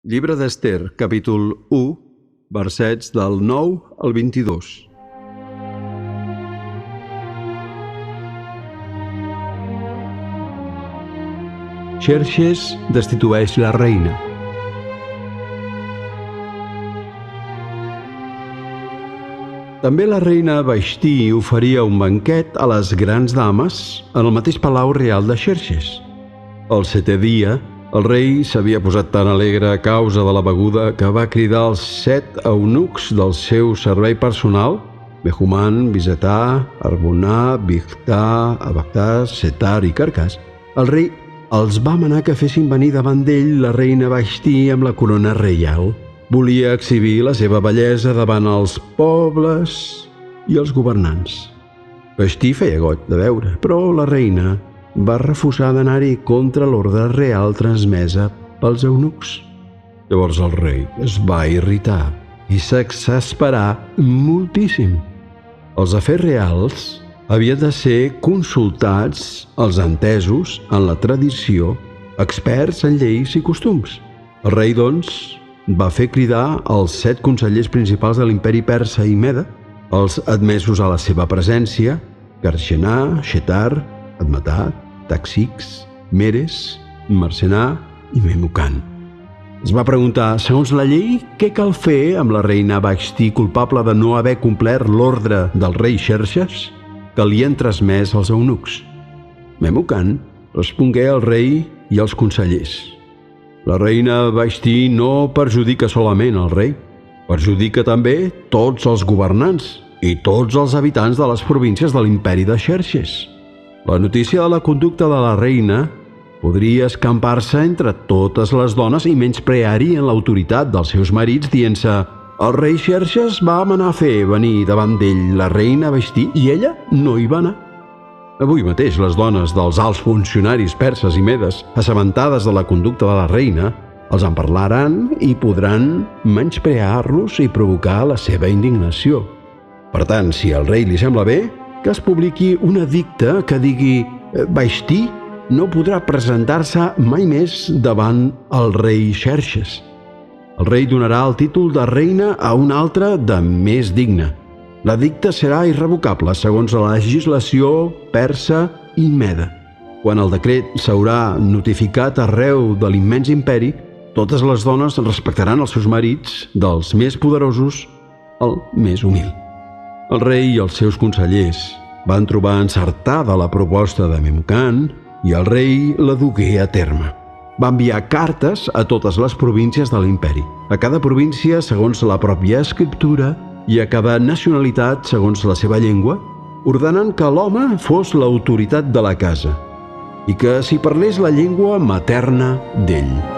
Llibre d'Ester, capítol 1, versets del 9 al 22. Xerxes destitueix la reina. També la reina Vaixtí oferia un banquet a les grans dames en el mateix palau real de Xerxes. El 7è dia, el rei s'havia posat tan alegre a causa de la beguda que va cridar els 7 eunucs del seu servei personal, Mehuman, Bizetà, Arbonà, Bigtà, Abagtàs, Setar i Carcàs. El rei els va manar que fessin venir davant d'ell la reina Vaixtí amb la corona reial. Volia exhibir la seva bellesa davant els pobles i els governants. Vaixtí feia goig de veure, però la reina va refusar d'anar-hi contra l'ordre real transmesa pels eunucs. Llavors el rei es va irritar i s'exasperà moltíssim. Els afers reals havien de ser consultats als entesos en la tradició, experts en lleis i costums. El rei, doncs, va fer cridar els 7 consellers principals de l'imperi persa i Mede, els admesos a la seva presència, Carxenà, Xetar, Admetat, Taxix, Meres, Marcenà i Memucan. Es va preguntar, segons la llei, què cal fer amb la reina Vaixtí culpable de no haver complert l'ordre del rei Xerxes que li han transmès els eunucs? Memucan respongué al rei i als consellers. La reina Vaixtí no perjudica solament el rei, perjudica també tots els governants i tots els habitants de les províncies de l'imperi de Xerxes. La notícia de la conducta de la reina podria escampar-se entre totes les dones i menysprear-hi en l'autoritat dels seus marits, dient-se: el rei Xerxes va manar fer venir davant d'ell la reina Vaixtí i ella no hi va anar. Avui mateix les dones dels alts funcionaris perses i medes, assabentades de la conducta de la reina, els en parlaran i podran menysprear-los i provocar la seva indignació. Per tant, si al rei li sembla bé, que es publiqui un edicte que digui: Vaixtí no podrà presentar-se mai més davant el rei Xerxes. El rei donarà el títol de reina a un altre de més digne. L'edicte serà irrevocable segons la legislació persa i mede. Quan el decret s'haurà notificat arreu de l'immens imperi, totes les dones respectaran els seus marits, dels més poderosos al més humil. El rei i els seus consellers van trobar encertada la proposta de Memucan i el rei la dugué a terme. Va enviar cartes a totes les províncies de l'imperi, a cada província segons la pròpia escriptura i a cada nacionalitat segons la seva llengua, ordenant que l'home fos l'autoritat de la casa i que s'hi parlés la llengua materna d'ell.